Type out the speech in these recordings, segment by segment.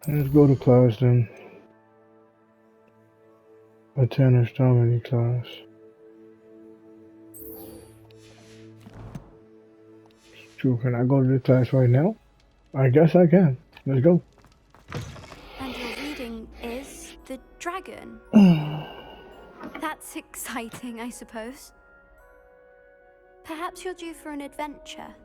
Let's go to class then. Attend astronomy class. True, can I go to the class right now? I guess I can. Let's go. And your reading is the dragon. That's exciting, I suppose. Perhaps you're due for an adventure.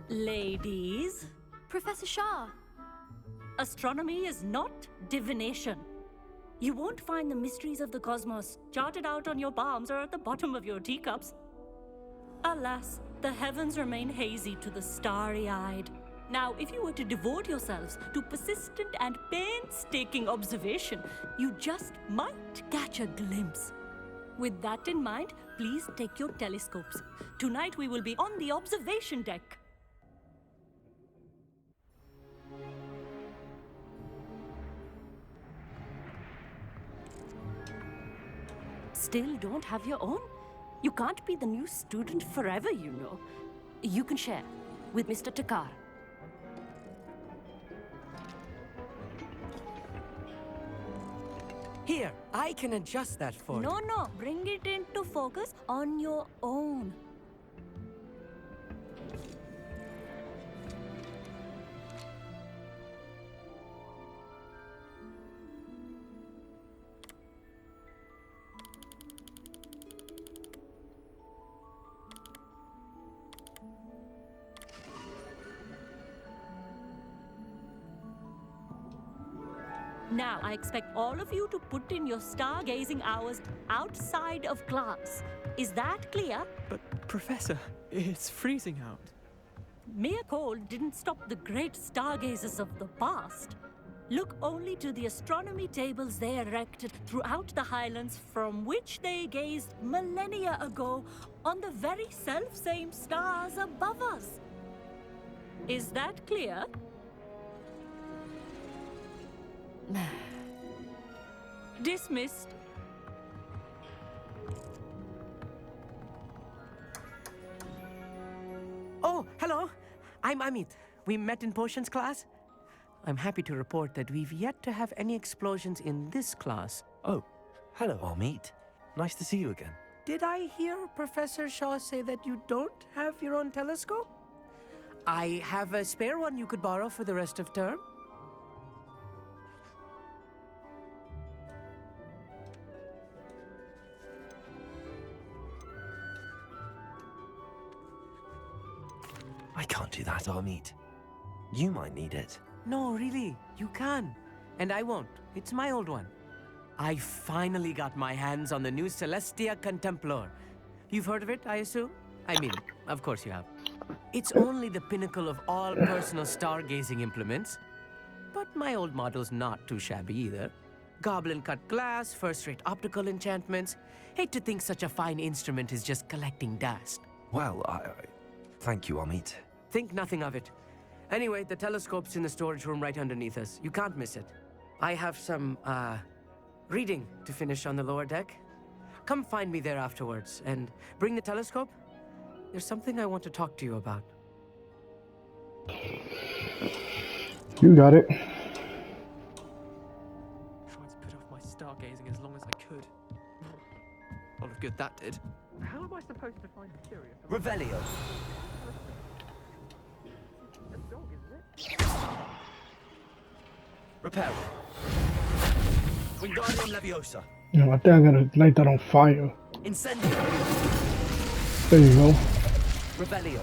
Ladies, Professor Shah. astronomy is not divination. You won't find the mysteries of the cosmos charted out on your palms or at the bottom of your teacups. Alas, the heavens remain hazy to the starry-eyed. Now, if you were to devote yourselves to persistent and painstaking observation, you just might catch a glimpse. With that in mind, please take your telescopes. Tonight we will be on the observation deck. Still don't have your own? You can't be the new student forever, you know. You can share with Mr. Takar. Here, I can adjust that for you. No, bring it into focus on your own. Now, I expect all of you to put in your stargazing hours outside of class. Is that clear? But, Professor, it's freezing out. Mere cold didn't stop the great stargazers of the past. Look only to the astronomy tables they erected throughout the highlands from which they gazed millennia ago on the very self-same stars above us. Is that clear? Dismissed. Oh, hello. I'm Amit. We met in potions class. I'm happy to report that we've yet to have any explosions in this class. Oh, hello, Amit. Nice to see you again. Did I hear Professor Shaw say that you don't have your own telescope? I have a spare one you could borrow for the rest of term. I can't do that, Amit. You might need it. No, really, you can. And I won't. It's my old one. I finally got my hands on the new Celestia Contemplar. You've heard of it, I assume? I mean, of course you have. It's only the pinnacle of all personal stargazing implements. But my old model's not too shabby either. Goblin-cut glass, first-rate optical enchantments. Hate to think such a fine instrument is just collecting dust. Well, thank you, Amit. Think nothing of it. Anyway, the telescope's in the storage room right underneath us. You can't miss it. I have some, reading to finish on the lower deck. Come find me there afterwards, and bring the telescope. There's something I want to talk to you about. You got it. Tried to put off my stargazing as long as I could. A lot of good that did. How am I supposed to find the Sirius? Revelio. A dog, isn't it? Reparo. Wingardium Leviosa. You know, I think I'm gonna light that on fire. Incendio. There you go. Revelio.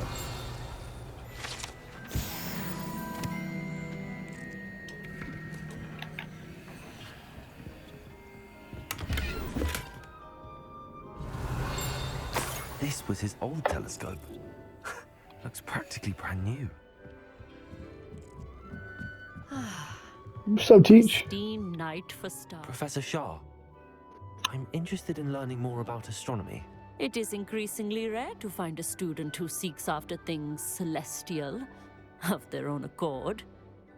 This was his old telescope. Looks practically brand new. What's up, Teach? Pristine night for stars. Professor Shah, I'm interested in learning more about astronomy. It is increasingly rare to find a student who seeks after things celestial, of their own accord.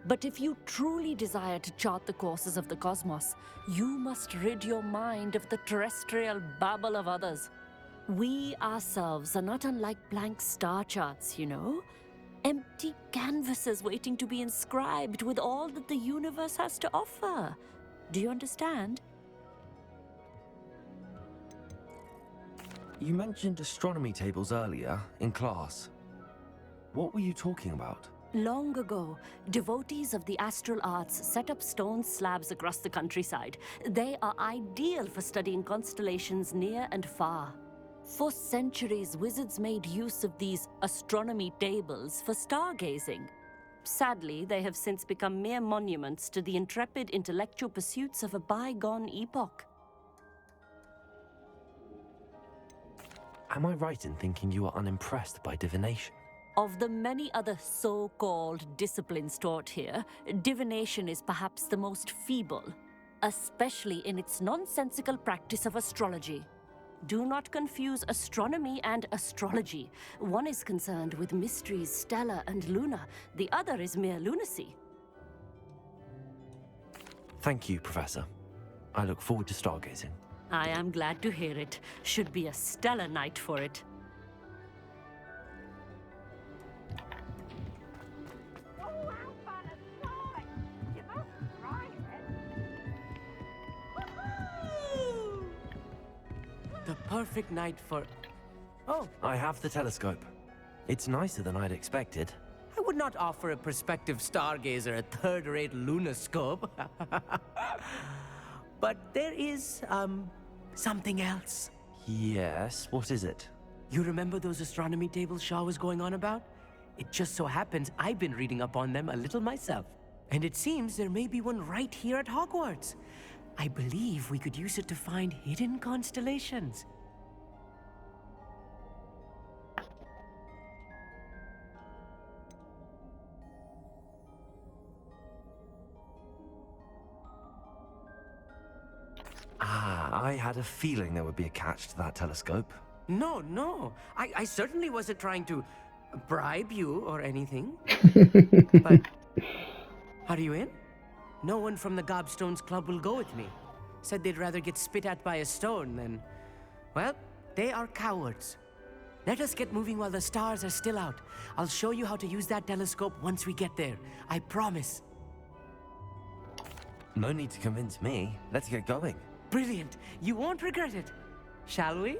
But if you truly desire to chart the courses of the cosmos, you must rid your mind of the terrestrial babble of others. We ourselves are not unlike blank star charts, you know? Empty canvases waiting to be inscribed with all that the universe has to offer. Do you understand? You mentioned astronomy tables earlier in class. What were you talking about? Long ago, devotees of the astral arts set up stone slabs across the countryside. They are ideal for studying constellations near and far. For centuries, wizards made use of these astronomy tables for stargazing. Sadly, they have since become mere monuments to the intrepid intellectual pursuits of a bygone epoch. Am I right in thinking you are unimpressed by divination? Of the many other so-called disciplines taught here, divination is perhaps the most feeble, especially in its nonsensical practice of astrology. Do not confuse astronomy and astrology. One is concerned with mysteries stellar and lunar. The other is mere lunacy. Thank you, Professor. I look forward to stargazing. I am glad to hear it. Should be a stellar night for it. The perfect night for... Oh, I have the telescope. It's nicer than I'd expected. I would not offer a prospective stargazer a third-rate lunoscope. But there is, something else. Yes, what is it? You remember those astronomy tables Shaw was going on about? It just so happens I've been reading up on them a little myself. And it seems there may be one right here at Hogwarts. I believe we could use it to find hidden constellations. I had a feeling there would be a catch to that telescope. No. I certainly wasn't trying to bribe you or anything. But are you in? No one from the Gobstones Club will go with me. Said they'd rather get spit at by a stone than... Well, they are cowards. Let us get moving while the stars are still out. I'll show you how to use that telescope once we get there. I promise. No need to convince me. Let's get going. Brilliant. You won't regret it. Shall we?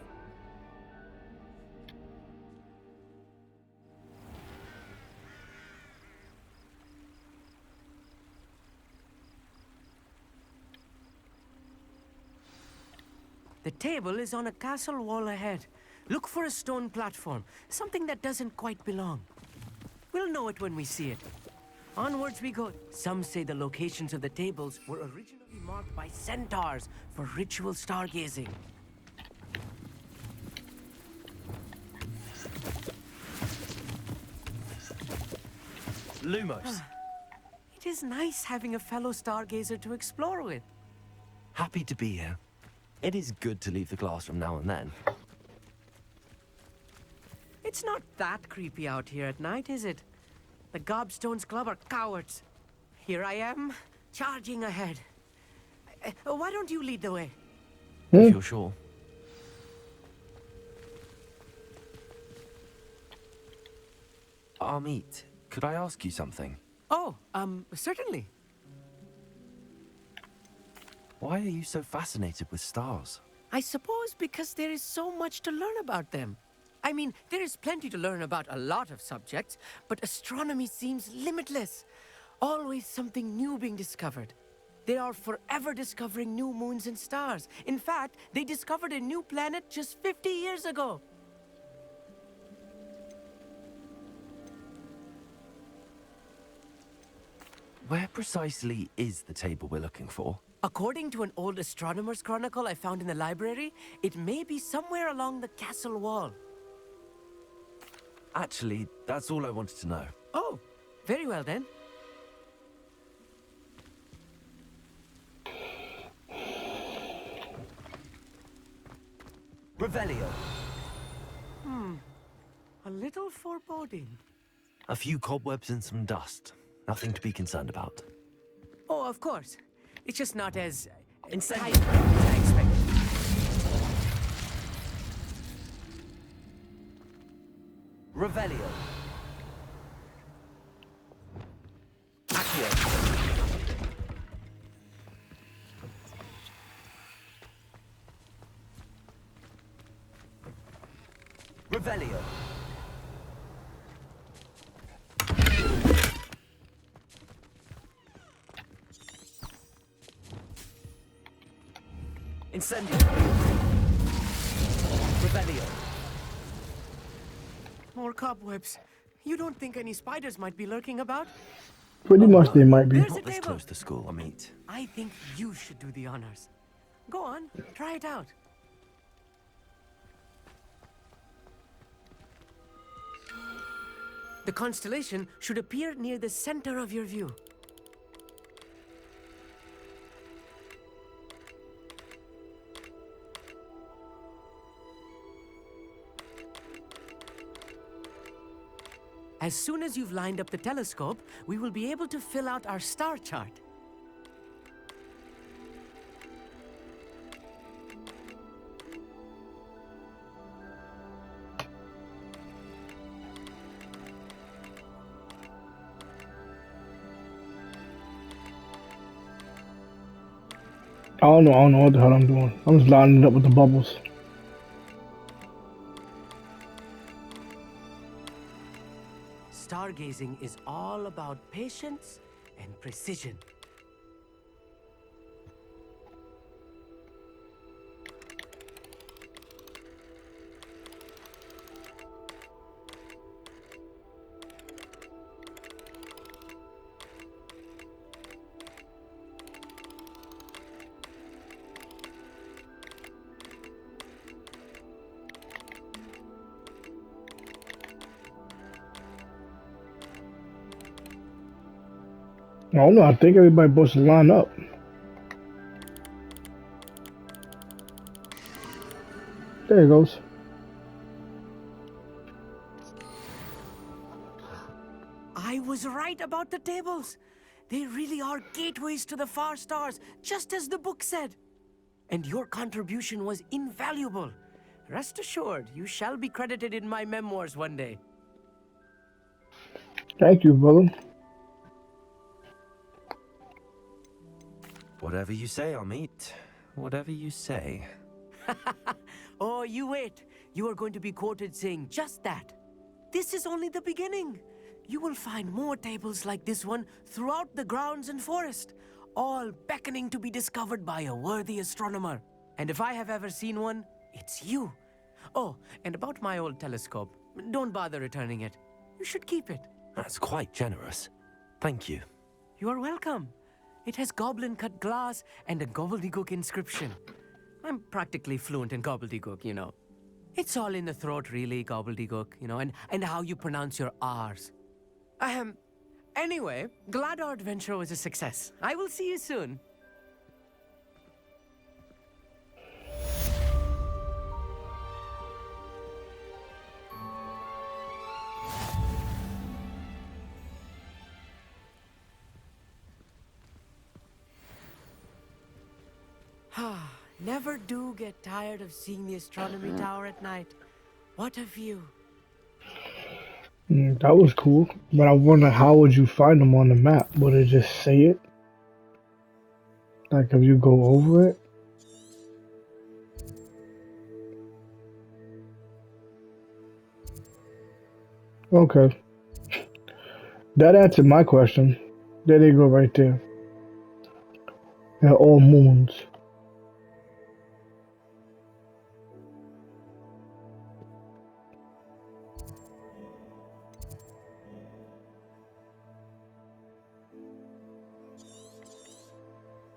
The table is on a castle wall ahead. Look for a stone platform, something that doesn't quite belong. We'll know it when we see it. Onwards we go. Some say the locations of the tables were originally marked by centaurs for ritual stargazing. Lumos. It is nice having a fellow stargazer to explore with. Happy to be here. It is good to leave the classroom now and then. It's not that creepy out here at night, is it? The Gobstones Club are cowards. Here I am, charging ahead. Why don't you lead the way? If you're sure. Amit, could I ask you something? Oh, certainly. Why are you so fascinated with stars? I suppose because there is so much to learn about them. I mean, there is plenty to learn about a lot of subjects, but astronomy seems limitless. Always something new being discovered. They are forever discovering new moons and stars. In fact, they discovered a new planet just 50 years ago. Where precisely is the table we're looking for? According to an old astronomer's chronicle I found in the library, it may be somewhere along the castle wall. Actually, that's all I wanted to know. Oh, very well then. Revelio. A little foreboding. A few cobwebs and some dust. Nothing to be concerned about. Oh, of course. It's just not as tight as I expected. Revelio. Accio. Revelio. Incendio. Revelio. More cobwebs. You don't think any spiders might be lurking about? Pretty much they might be. There's a Not this table. close to school, Amit. I think you should do the honors. Go on, try it out. The constellation should appear near the center of your view. As soon as you've lined up the telescope, we will be able to fill out our star chart. I don't know what the hell I'm doing. I'm just lining it up with the bubbles. Stargazing is all about patience and precision. I don't know. I think everybody supposed to line up. There it goes. I was right about the tables. They really are gateways to the far stars, just as the book said. And your contribution was invaluable. Rest assured, you shall be credited in my memoirs one day. Thank you, brother. Whatever you say, Amit. Whatever you say. Oh, you wait. You are going to be quoted saying just that. This is only the beginning. You will find more tables like this one throughout the grounds and forest, all beckoning to be discovered by a worthy astronomer. And if I have ever seen one, it's you. Oh, and about my old telescope, don't bother returning it. You should keep it. That's quite generous. Thank you. You are welcome. It has goblin-cut glass and a gobbledygook inscription. I'm practically fluent in gobbledygook, you know. It's all in the throat, really, gobbledygook, you know, and how you pronounce your R's. Anyway, glad our adventure was a success. I will see you soon. Never do get tired of seeing the astronomy tower at night. What a view. That was cool. But I wonder how would you find them on the map? Would it just say it? Like if you go over it? Okay. That answered my question. There they go right there. They're all moons.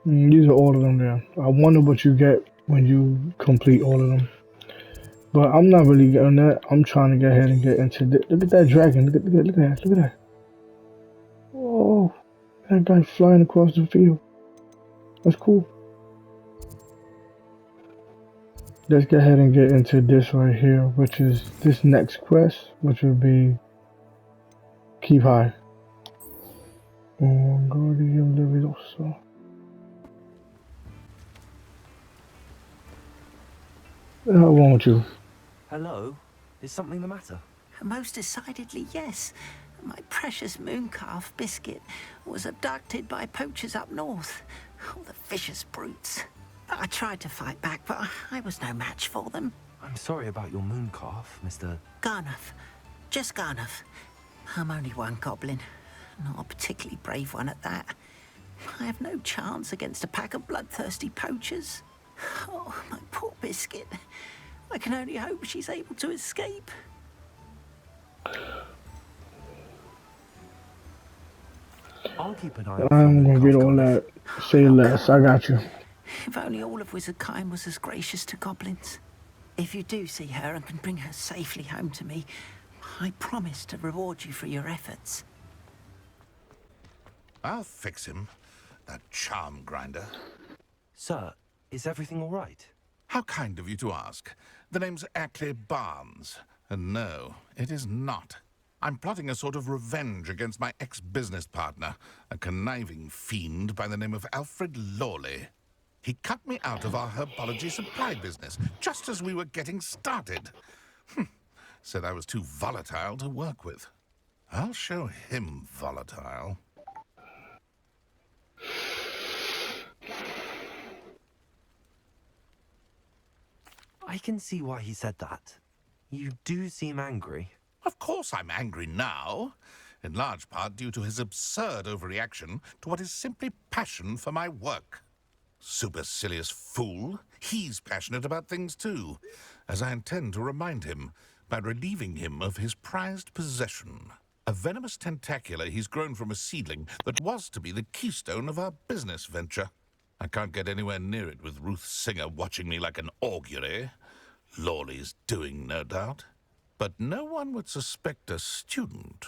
These are all of them there. I wonder what you get when you complete all of them. But I'm not really getting that. I'm trying to get ahead and get into this. Look at that dragon. Look at that. Look at that. Whoa. That guy flying across the field. That's cool. Let's go ahead and get into this right here, which is this next quest, which would be Keep High. Guardian Leviosa. What the hell wrong with you? Hello? Is something the matter? Most decidedly, yes. My precious mooncalf Biscuit was abducted by poachers up north. Oh, the vicious brutes. I tried to fight back, but I was no match for them. I'm sorry about your mooncalf, Mr. Garnuff. Just Garnuff. I'm only one goblin. Not a particularly brave one at that. I have no chance against a pack of bloodthirsty poachers. Oh, my poor Biscuit. I can only hope she's able to escape. I'll keep an eye out. I'm gonna read all that. Say less. I got you. If only all of Wizardkind was as gracious to goblins. If you do see her and can bring her safely home to me, I promise to reward you for your efforts. I'll fix him, that charm grinder. Sir, is everything all right? How kind of you to ask. The name's Ackley Barnes. And no, it is not. I'm plotting a sort of revenge against my ex-business partner, a conniving fiend by the name of Alfred Lawley. He cut me out of our herbology supply business, just as we were getting started. Said I was too volatile to work with. I'll show him volatile. I can see why he said that. You do seem angry. Of course I'm angry now, in large part due to his absurd overreaction to what is simply passion for my work. Supercilious fool. He's passionate about things too, as I intend to remind him by relieving him of his prized possession. A venomous tentacular he's grown from a seedling that was to be the keystone of our business venture. I can't get anywhere near it with Ruth Singer watching me like an augury. Lawley's doing, no doubt. But no one would suspect a student.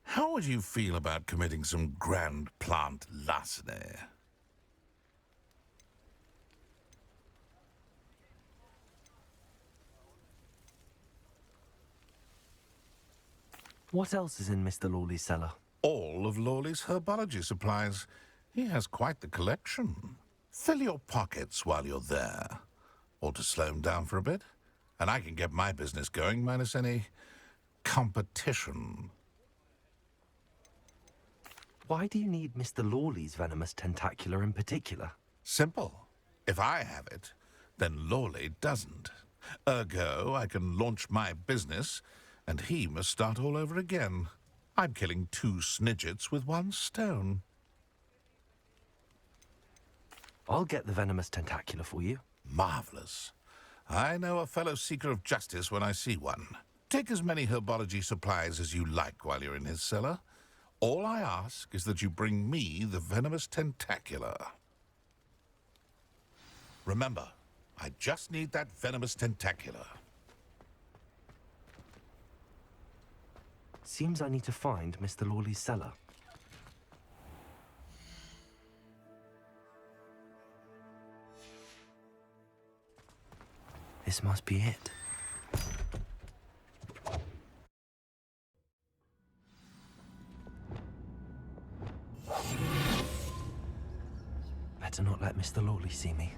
How would you feel about committing some grand plant larceny? What else is in Mr. Lawley's cellar? All of Lawley's herbology supplies. He has quite the collection. Fill your pockets while you're there. Or to slow him down for a bit. And I can get my business going minus any competition. Why do you need Mr. Lawley's venomous tentacular in particular? Simple. If I have it, then Lawley doesn't. Ergo, I can launch my business, and he must start all over again. I'm killing 2 snidgets with 1 stone. I'll get the venomous tentacular for you. Marvelous. I know a fellow seeker of justice when I see one. Take as many herbology supplies as you like while you're in his cellar. All I ask is that you bring me the venomous tentacular. Remember, I just need that venomous tentacular. Seems I need to find Mr. Lawley's cellar. This must be it. Better not let Mr. Lawley see me.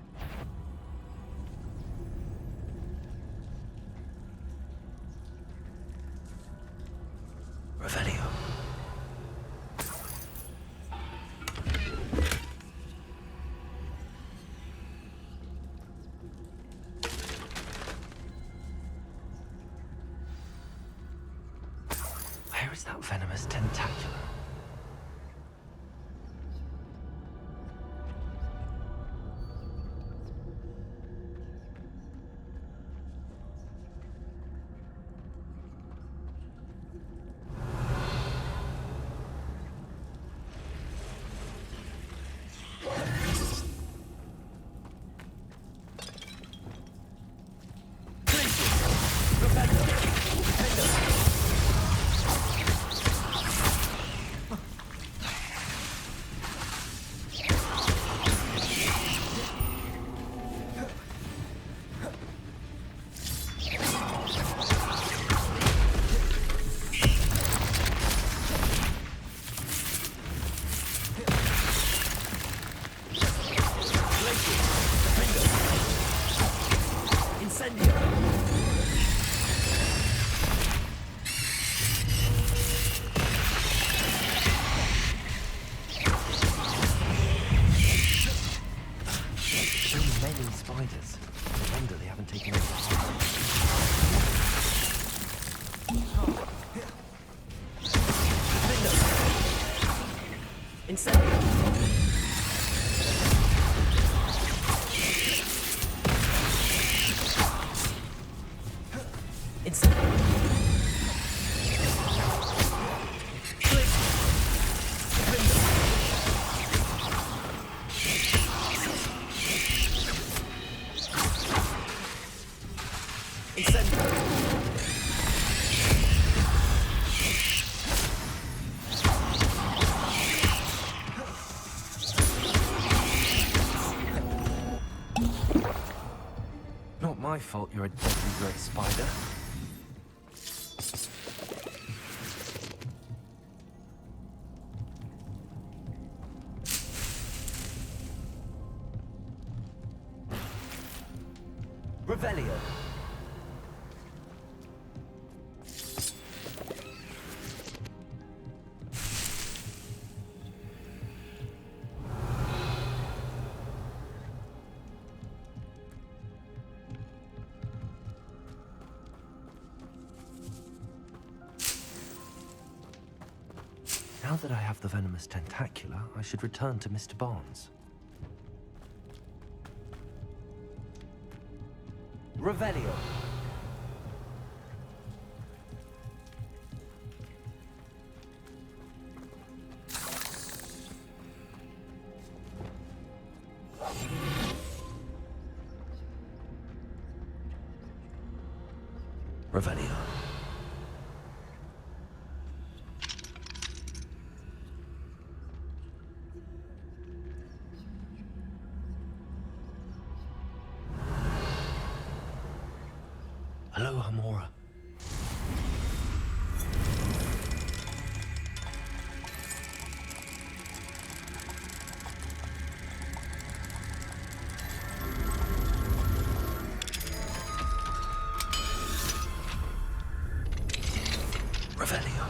Revelio. Where is that venomous tentacular? Many spiders. No wonder they haven't taken over. Incendio! Not my fault you're a deadly great spider. Revelio. Now that I have the venomous tentacula, I should return to Mr. Barnes. Revelio. Revelio. Hello, Hamora. Revelio.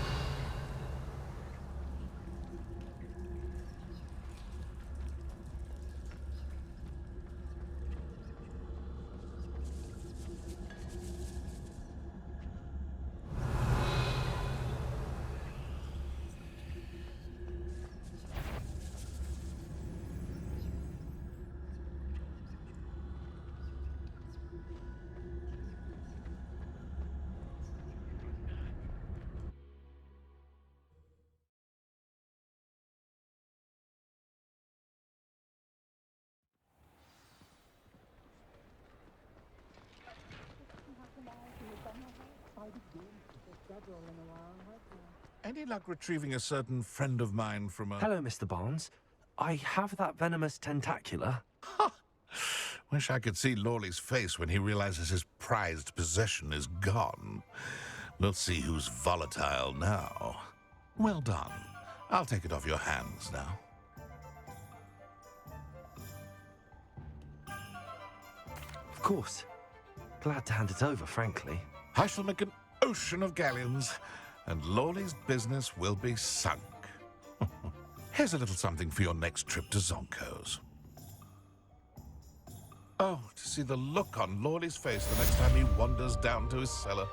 Any luck retrieving a certain friend of mine from a... Hello, Mr. Barnes. I have that venomous tentacula. Wish I could see Lawley's face when he realizes his prized possession is gone. We'll see who's volatile now. Well done. I'll take it off your hands now. Of course. Glad to hand it over, frankly. I shall make an ocean of galleons, and Lawley's business will be sunk. Here's a little something for your next trip to Zonko's. Oh, to see the look on Lawley's face the next time he wanders down to his cellar.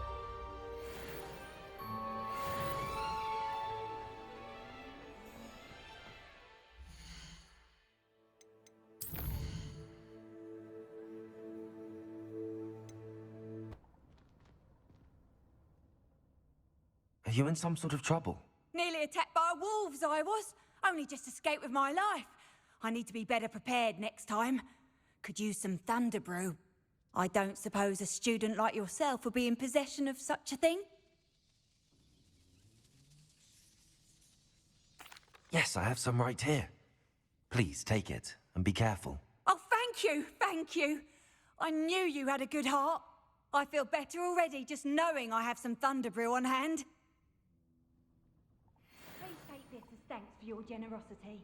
Are you in some sort of trouble? Nearly attacked by wolves, I was. Only just escaped with my life. I need to be better prepared next time. Could use some thunder brew. I don't suppose a student like yourself would be in possession of such a thing? Yes, I have some right here. Please take it and be careful. Oh, thank you, thank you. I knew you had a good heart. I feel better already just knowing I have some thunder brew on hand. Please take this as thanks for your generosity.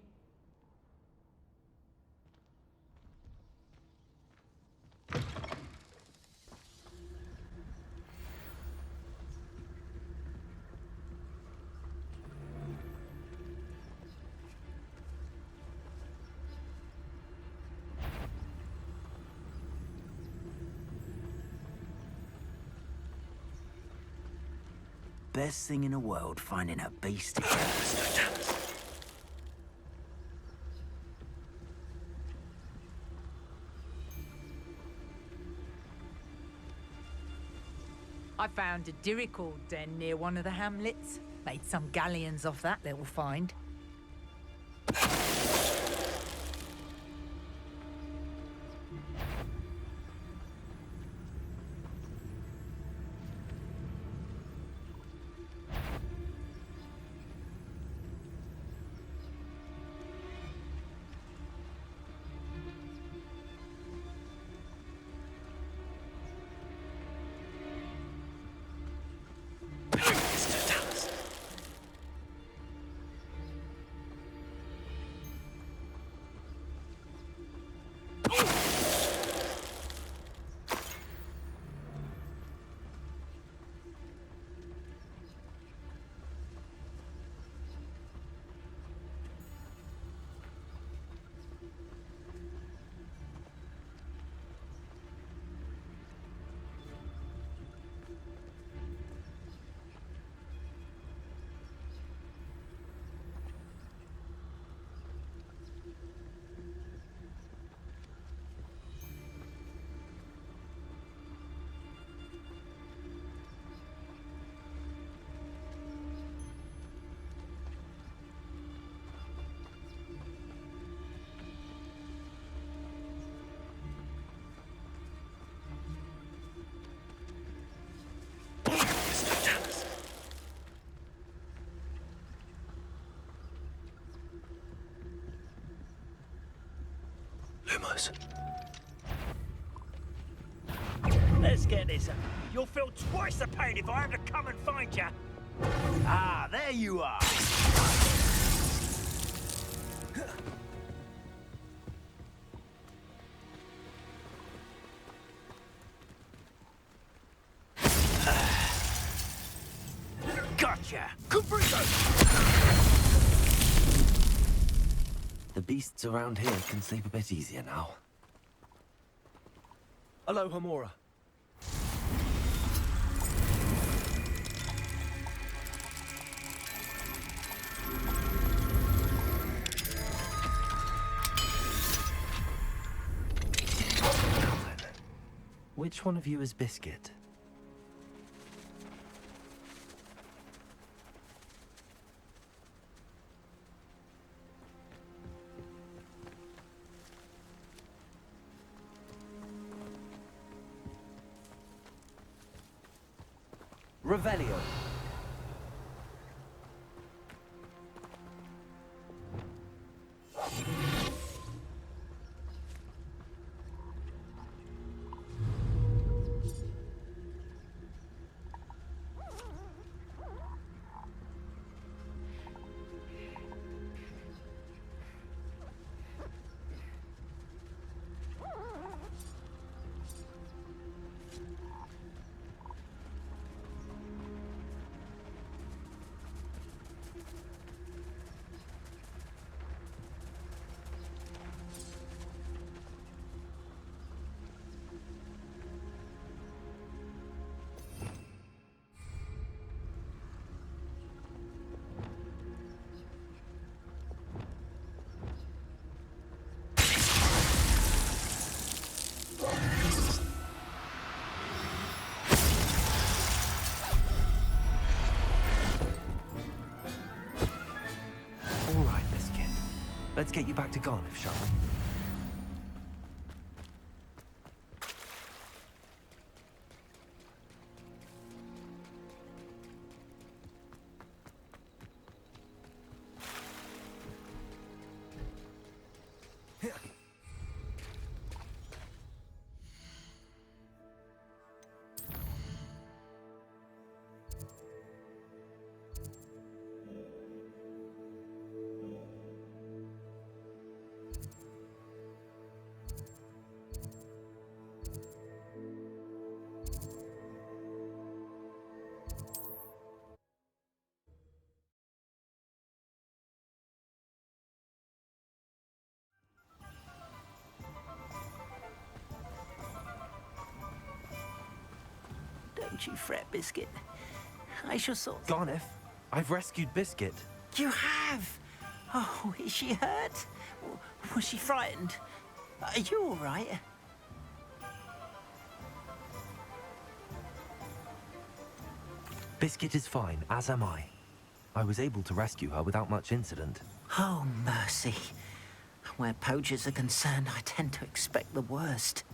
best thing in the world, finding a beast. I found a dirical den near one of the hamlets. Made some galleons off that little find. Lumos. Let's get this up. You'll feel twice the pain if I have to come and find you. Ah, there you are. Gotcha. The beasts around here can sleep a bit easier now. Hello, Hamora. Now then, which one of you is Biscuit? Revelio. All right, Biscuit. Let's get you back to Garniff, shall we? Don't you fret, Biscuit. I shall sort... Garneth, I've rescued Biscuit. You have? Oh, is she hurt? Was she frightened? Are you all right? Biscuit is fine, as am I. I was able to rescue her without much incident. Oh, mercy. Where poachers are concerned, I tend to expect the worst.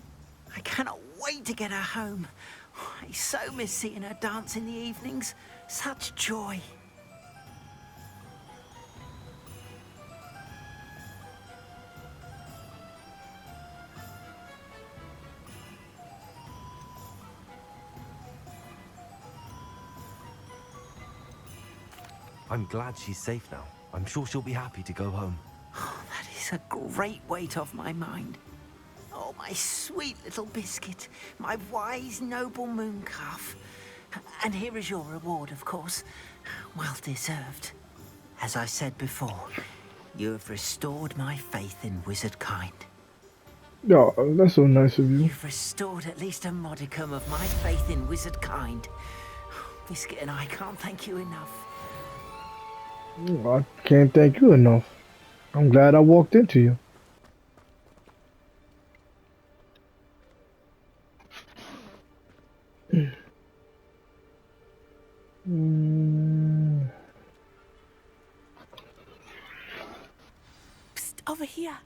I cannot wait to get her home. I so miss seeing her dance in the evenings. Such joy. I'm glad she's safe now. I'm sure she'll be happy to go home. Oh, that is a great weight off my mind. Oh, my sweet little Biscuit, my wise, noble mooncalf. And here is your reward, of course. Well deserved. As I said before, you have restored my faith in wizard kind. Yeah, that's so nice of you. You've restored at least a modicum of my faith in wizard kind. Biscuit and I can't thank you enough. I can't thank you enough. I'm glad I walked into you. Psst, over here,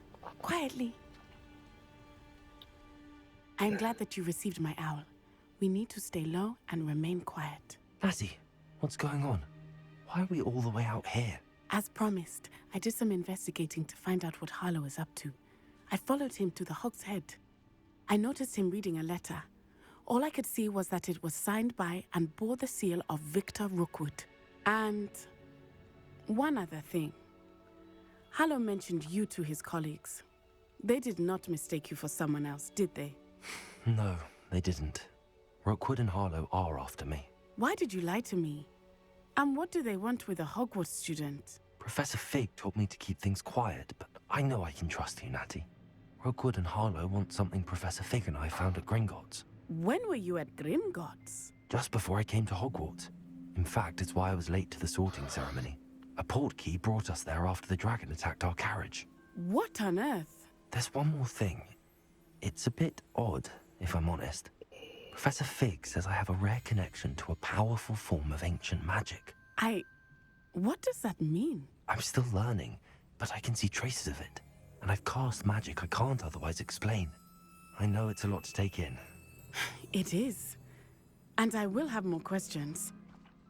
quietly. I'm glad that you received my owl. We need to stay low and remain quiet. Natty, what's going on? Why are we all the way out here? As promised, I did some investigating to find out what Harlow is up to. I followed him to the Hog's Head. I noticed him reading a letter. All I could see was that it was signed by and bore the seal of Victor Rookwood. And one other thing. Harlow mentioned you to his colleagues. They did not mistake you for someone else, did they? No, they didn't. Rookwood and Harlow are after me. Why did you lie to me? And what do they want with a Hogwarts student? Professor Fig told me to keep things quiet, but I know I can trust you, Natty. Rookwood and Harlow want something Professor Fig and I found at Gringotts. When were you at Gringotts? Just before I came to Hogwarts. In fact, it's why I was late to the sorting ceremony. A portkey brought us there after the dragon attacked our carriage. What on earth? There's one more thing. It's a bit odd, if I'm honest. Professor Fig says I have a rare connection to a powerful form of ancient magic. What does that mean? I'm still learning, but I can see traces of it. And I've cast magic I can't otherwise explain. I know it's a lot to take in. It is. And I will have more questions.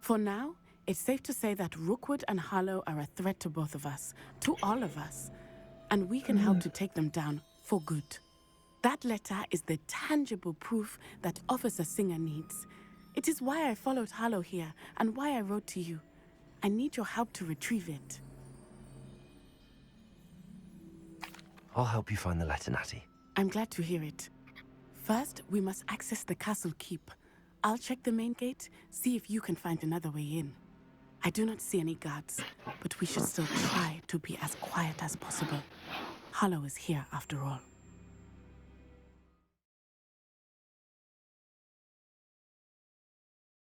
For now, it's safe to say that Rookwood and Harlow are a threat to both of us, to all of us. And we can help to take them down for good. That letter is the tangible proof that Officer Singer needs. It is why I followed Harlow here and why I wrote to you. I need your help to retrieve it. I'll help you find the letter, Natty. I'm glad to hear it. First, we must access the castle keep. I'll check the main gate, see if you can find another way in. I do not see any guards, but we should still try to be as quiet as possible. Harlow is here after all.